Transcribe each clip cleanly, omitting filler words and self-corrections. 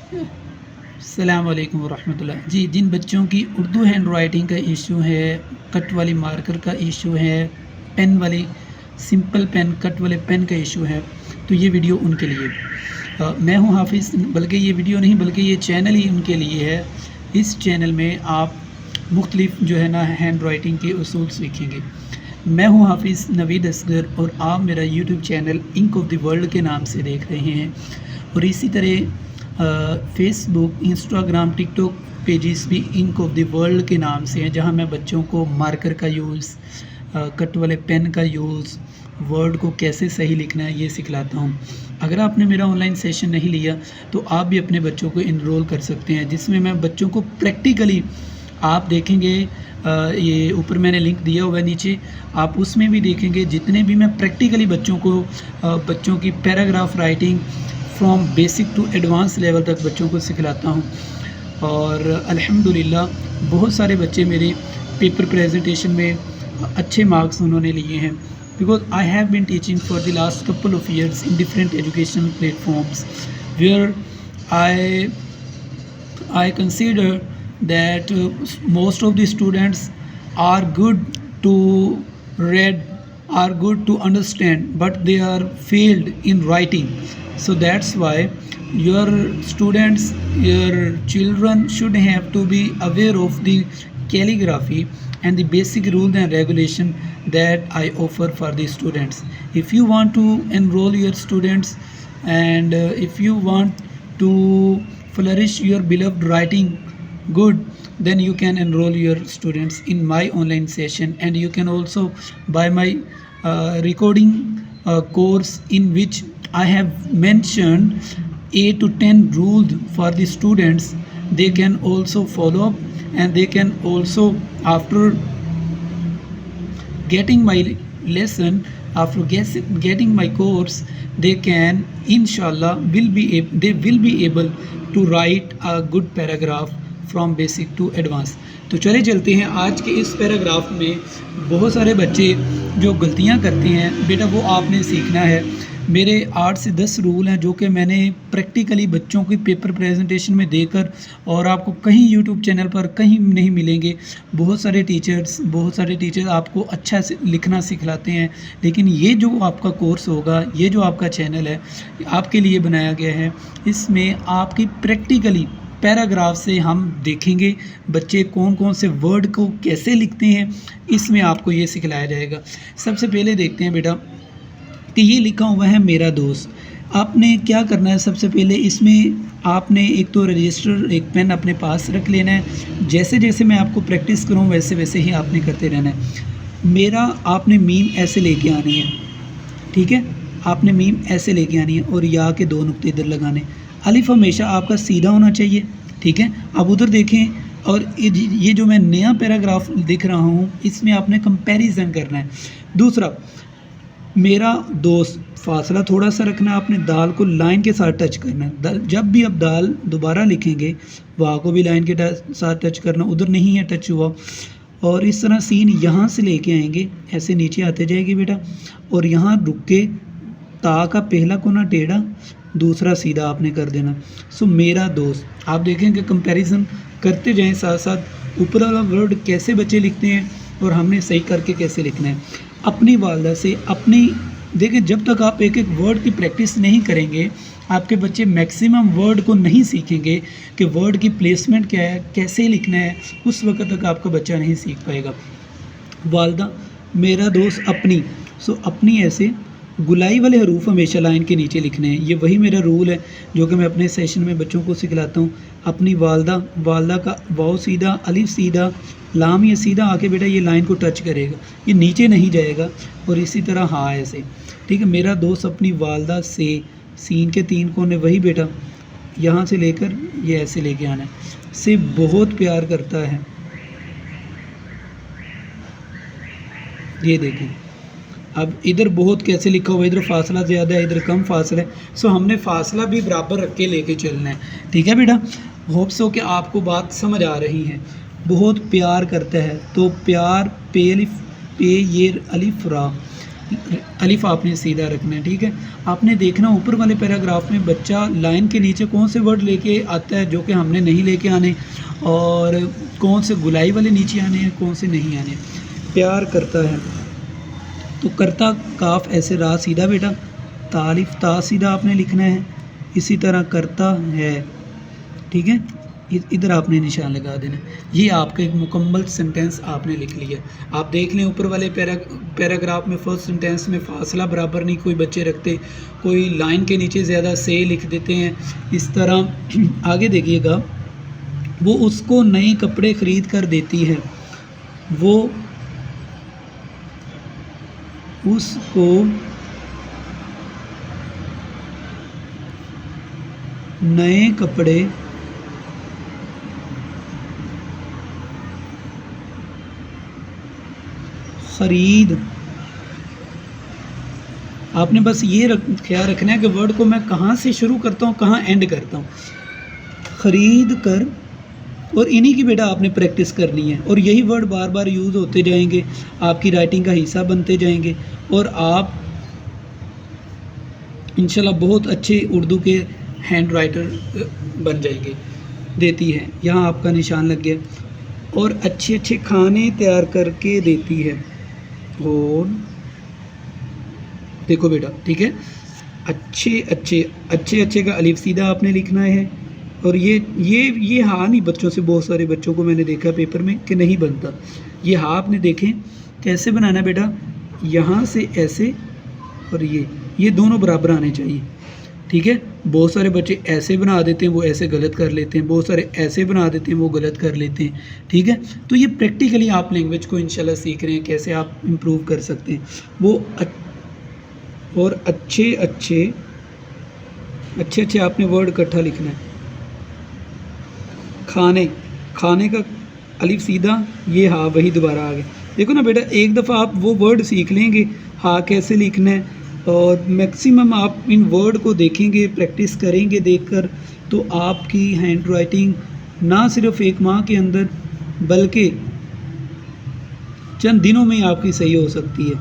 अस्सलाम वालेकुम रहमतुल्लाह। जी, जिन बच्चों की उर्दू हैंड राइटिंग का इशू है, कट वाली मार्कर का इशू है, पेन वाली सिंपल पेन, कट वाले पेन का इशू है, तो ये वीडियो उनके लिए। मैं हूँ हाफ़िज़, बल्कि ये वीडियो नहीं बल्कि ये चैनल ही उनके लिए है। इस चैनल में आप मुख्तलिफ़ जो है ना हैंड राइटिंग के उसूल सीखेंगे। मैं हूँ हाफ़िज़ नवीद असगर और आप मेरा YouTube channel Ink of the World के नाम से देख रहे हैं। और इसी तरह फ़ेसबुक, इंस्टाग्राम, टिकटॉक पेजेस भी इंक ऑफ द वर्ल्ड के नाम से हैं, जहाँ मैं बच्चों को मार्कर का यूज़, कट वाले पेन का यूज़, वर्ड को कैसे सही लिखना है ये सिखलाता हूँ। अगर आपने मेरा ऑनलाइन सेशन नहीं लिया तो आप भी अपने बच्चों को इनरोल कर सकते हैं, जिसमें मैं बच्चों को प्रैक्टिकली आप देखेंगे। ये ऊपर मैंने लिंक दिया हुआ है नीचे, आप उसमें भी देखेंगे जितने भी मैं प्रैक्टिकली बच्चों को बच्चों की paragraph writing from basic to advance level तक बच्चों को सिखलाता हूँ। और अल्हम्दुलिल्लाह बहुत सारे बच्चे मेरे पेपर प्रेजेंटेशन में अच्छे मार्क्स उन्होंने लिए हैं, because I have been teaching for the last couple of years in different educational platforms where I consider that most of the students are good to read, are good to understand, but they are failed in writing. So that's why your students, your children should have to be aware of the calligraphy and the basic rules and regulation that I offer for the students. If you want to enroll your students, and if you want to flourish your beloved writing good, then you can enroll your students in my online session, and you can also buy my recording course, in which I have mentioned 8 to 10 rules for the students. They can also follow up, and they can also, after getting my lesson, after getting my course, they can inshallah they will be able to write a good paragraph from basic to advanced. तो चले चलते हैं आज के इस paragraph में। बहुत सारे बच्चे जो गलतियां करते हैं बेटा, वो आपने सीखना है। मेरे 8 से 10 रूल हैं जो कि मैंने प्रैक्टिकली बच्चों की पेपर प्रेजेंटेशन में देकर, और आपको कहीं यूट्यूब चैनल पर कहीं नहीं मिलेंगे। बहुत सारे टीचर्स आपको अच्छा से लिखना सिखलाते हैं, लेकिन ये जो आपका कोर्स होगा, ये जो आपका चैनल है, आपके लिए बनाया गया है। इसमें आपकी प्रैक्टिकली पैराग्राफ से हम देखेंगे बच्चे कौन कौन से वर्ड को कैसे लिखते हैं, इसमें आपको ये सिखलाया जाएगा। सबसे पहले देखते हैं बेटा कि ये लिखा हुआ है मेरा दोस्त। आपने क्या करना है, सबसे पहले इसमें आपने एक तो रजिस्टर, एक पेन अपने पास रख लेना है। जैसे जैसे मैं आपको प्रैक्टिस करूँ वैसे वैसे ही आपने करते रहना है। मेरा आपने मीम ऐसे लेके आनी है, ठीक है, आपने मीम ऐसे लेके आनी है और या के 2 नुक्ते इधर लगाने। अलिफ हमेशा आपका सीधा होना चाहिए, ठीक है। अब उधर देखें, और ये जो मैं नया पैराग्राफ दिख रहा हूँ, इसमें आपने कंपैरिजन करना है। दूसरा, मेरा दोस्त, फासला थोड़ा सा रखना है, आपने दाल को लाइन के साथ टच करना है। जब भी आप दाल दोबारा लिखेंगे, वाह को भी लाइन के साथ टच करना, उधर नहीं है टच हुआ। और इस तरह सीन यहाँ से लेके आएंगे, ऐसे नीचे आते जाएगी बेटा, और यहाँ रुक के ता का पहला कोना टेढ़ा, दूसरा सीधा आपने कर देना। सो मेरा दोस्त, आप देखेंगे कंपैरिजन करते जाएं साथ साथ। ऊपर वाला वर्ड कैसे बच्चे लिखते हैं और हमने सही करके कैसे लिखना है। अपनी वालदा से देखिए, जब तक आप एक एक वर्ड की प्रैक्टिस नहीं करेंगे, आपके बच्चे मैक्सिमम वर्ड को नहीं सीखेंगे कि वर्ड की प्लेसमेंट क्या है, कैसे लिखना है, उस वक्त तक आपका बच्चा नहीं सीख पाएगा। वालदा, मेरा दोस्त, अपनी। सो अपनी ऐसे गुलाई वाले हरूफ हमेशा लाइन के नीचे लिखने हैं। ये वही मेरा रूल है जो कि मैं अपने सेशन में बच्चों को सिखलाता हूँ। अपनी वालदा, वालदा का वाव सीधा, अलिफ सीधा, लाम ये सीधा आके बेटा ये लाइन को टच करेगा, ये नीचे नहीं जाएगा। और इसी तरह हाँ ऐसे, ठीक है। मेरा दोस्त अपनी वालदा से, सीन के 3 कोने वही बेटा, यहाँ से लेकर ये ऐसे लेके आना है, से बहुत प्यार करता है। ये देखें, अब इधर बहुत कैसे लिखा हुआ है, इधर फासला ज़्यादा है, इधर कम फासला है। सो हमने फासला भी बराबर रख के लेके चलना है, ठीक है बेटा। होप सो कि आपको बात समझ आ रही है। बहुत प्यार करता है, तो प्यार पे अलिफ, पे ये अलिफ रा, अलिफ आपने सीधा रखना है, ठीक है। आपने देखना ऊपर वाले पैराग्राफ में बच्चा लाइन के नीचे कौन से वर्ड लेके आता है जो कि हमने नहीं लेके आने, और कौन से गुलाई वाले नीचे आने हैं, कौन से नहीं आने। प्यार करता है तो करता काफ ऐसे रा सीधा बेटा, तारीफ ता सीधा आपने लिखना है। इसी तरह करता है, ठीक है, इधर आपने निशान लगा देना। ये आपका एक मुकम्मल सेंटेंस आपने लिख लिया। आप देख लें ऊपर वाले पैराग्राफ में फर्स्ट सेंटेंस में फासला बराबर नहीं कोई बच्चे रखते, कोई लाइन के नीचे ज़्यादा से लिख देते हैं। इस तरह आगे देखिएगा, वो उसको नए कपड़े ख़रीद कर देती है, वो उसको नए कपड़े ख़रीद। आपने बस ये ख्याल रखना है कि वर्ड को मैं कहाँ से शुरू करता हूँ, कहाँ एंड करता हूँ। ख़रीद कर, और इन्हीं की बेटा आपने प्रैक्टिस करनी है, और यही वर्ड बार बार यूज़ होते जाएंगे, आपकी राइटिंग का हिस्सा बनते जाएंगे, और आप इंशाल्लाह बहुत अच्छे उर्दू के हैंड राइटर बन जाएंगे। देती है, यहाँ आपका निशान लग गया। और अच्छे अच्छे खाने तैयार करके देती है, और देखो बेटा, ठीक है, अच्छे अच्छे का अलिफ सीधा आपने लिखना है। और ये हाँ नहीं, बच्चों से बहुत सारे बच्चों को मैंने देखा पेपर में कि नहीं बनता। ये हाँ आपने देखें कैसे बनाना बेटा, यहाँ से ऐसे, और ये दोनों बराबर आने चाहिए, ठीक है। बहुत सारे बच्चे ऐसे बना देते हैं, वो ऐसे गलत कर लेते हैं, बहुत सारे ऐसे बना देते हैं, वो गलत कर लेते हैं, ठीक है। तो ये प्रैक्टिकली आप लैंग्वेज को इंशाल्लाह सीख रहे हैं, कैसे आप इम्प्रूव कर सकते हैं वो। और अच्छे अच्छे आपने वर्ड इकट्ठा लिखना है। खाने का अलिफ सीधा, ये हाँ वही दोबारा आ गए। देखो ना बेटा, एक दफ़ा आप वो वर्ड सीख लेंगे हाँ कैसे लिखना है, और मैक्सिमम आप इन वर्ड को देखेंगे, प्रैक्टिस करेंगे देखकर, तो आपकी हैंड राइटिंग ना सिर्फ एक माह के अंदर बल्कि चंद दिनों में आपकी सही हो सकती है।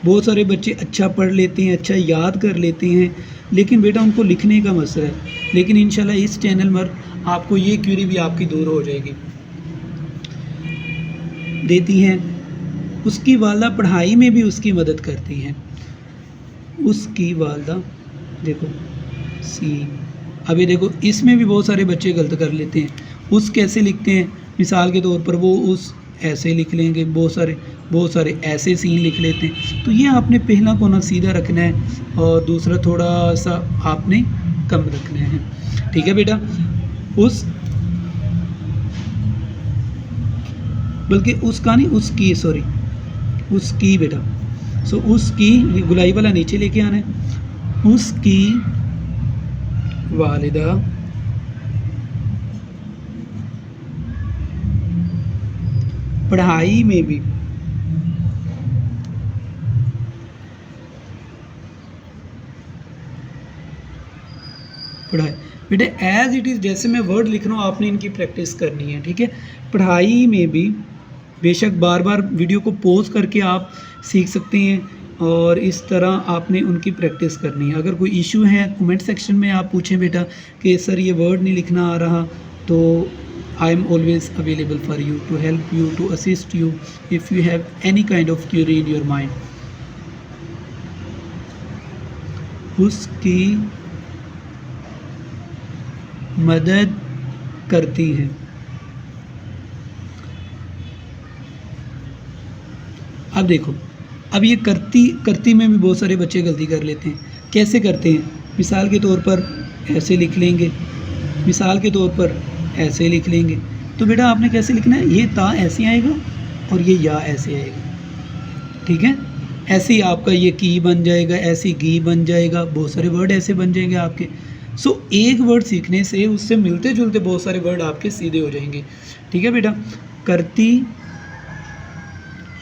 बहुत सारे बच्चे अच्छा पढ़ लेते हैं, अच्छा याद कर लेते हैं, लेकिन बेटा उनको लिखने का मसला है। लेकिन इंशाल्लाह इस चैनल पर आपको ये क्वेरी भी आपकी दूर हो जाएगी। देती हैं, उसकी वालदा पढ़ाई में भी उसकी मदद करती हैं। उसकी वालदा, देखो सी, अभी देखो इसमें भी बहुत सारे बच्चे गलत कर लेते हैं। उस कैसे लिखते हैं, मिसाल के तौर पर वो उस ऐसे लिख लेंगे, बहुत सारे ऐसे सीन लिख लेते हैं। तो ये आपने पहला कोना सीधा रखना है, और दूसरा थोड़ा सा आपने कम रखना है, ठीक है बेटा। बल्कि उसका नहीं, उसकी, सॉरी उसकी बेटा। सो उसकी, ये गुलाई वाला नीचे लेके आना है। उसकी वालिदा पढ़ाई में भी बेटा एज इट इज़, जैसे मैं वर्ड लिख रहा हूँ आपने इनकी प्रैक्टिस करनी है, ठीक है। पढ़ाई में भी बेशक बार बार वीडियो को पॉज करके आप सीख सकते हैं, और इस तरह आपने उनकी प्रैक्टिस करनी है। अगर कोई इशू है कमेंट सेक्शन में आप पूछें बेटा कि सर ये वर्ड नहीं लिखना आ रहा, तो I am always available for you to help you, to assist you if you have any kind of query in your mind. उसकी मदद करती है। अब देखो, अब ये करती में भी बहुत सारे बच्चे गलती कर लेते हैं। कैसे करते हैं, मिसाल के तौर पर ऐसे लिख लेंगे, मिसाल के तौर पर ऐसे लिख लेंगे। तो बेटा आपने कैसे लिखना है, ये ता ऐसे आएगा और ये या ऐसे आएगा, ठीक है। ऐसे ही आपका ये की बन जाएगा, ऐसी गी बन जाएगा, बहुत सारे वर्ड ऐसे बन जाएंगे आपके। सो एक वर्ड सीखने से उससे मिलते जुलते बहुत सारे वर्ड आपके सीधे हो जाएंगे, ठीक है बेटा। करती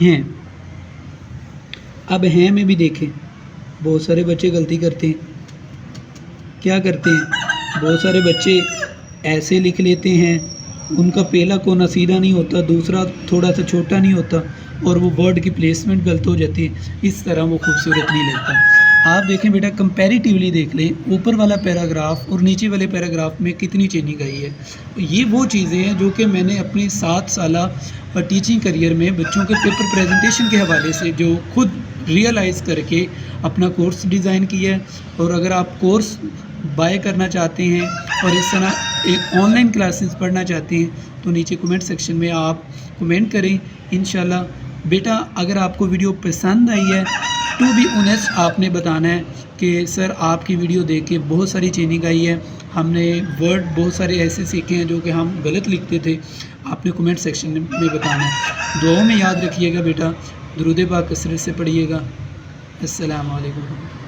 हैं, अब हैं में भी देखें बहुत सारे बच्चे गलती करते हैं। क्या करते हैं, बहुत सारे बच्चे ऐसे लिख लेते हैं, उनका पहला कोना सीधा नहीं होता, दूसरा थोड़ा सा छोटा नहीं होता, और वो वर्ड की प्लेसमेंट गलत हो जाती है, इस तरह वो खूबसूरत नहीं लगता। आप देखें बेटा, कंपैरेटिवली देख लें ऊपर वाला पैराग्राफ और नीचे वाले पैराग्राफ में कितनी चेंजिंग आई है। ये वो चीज़ें हैं जो कि मैंने अपनी 7 साला टीचिंग करियर में बच्चों के पेपर प्रेजेंटेशन के हवाले से जो खुद रियलाइज़ करके अपना कोर्स डिज़ाइन किया है। और अगर आप कोर्स बाय करना चाहते हैं और इस तरह एक ऑनलाइन क्लासेस पढ़ना चाहते हैं तो नीचे कमेंट सेक्शन में आप कमेंट करें इंशाल्लाह। बेटा अगर आपको वीडियो पसंद आई है, टू बी ऑनेस्ट आपने बताना है कि सर आपकी वीडियो देख के बहुत सारी चेंजिंग आई है, हमने वर्ड बहुत सारे ऐसे सीखे हैं जो कि हम गलत लिखते थे। आपने कमेंट सेक्शन में बताना है। दुआओं में याद रखिएगा बेटा, दुरूद पाक कसरत से पढ़िएगा। अस्सलाम वालेकुम।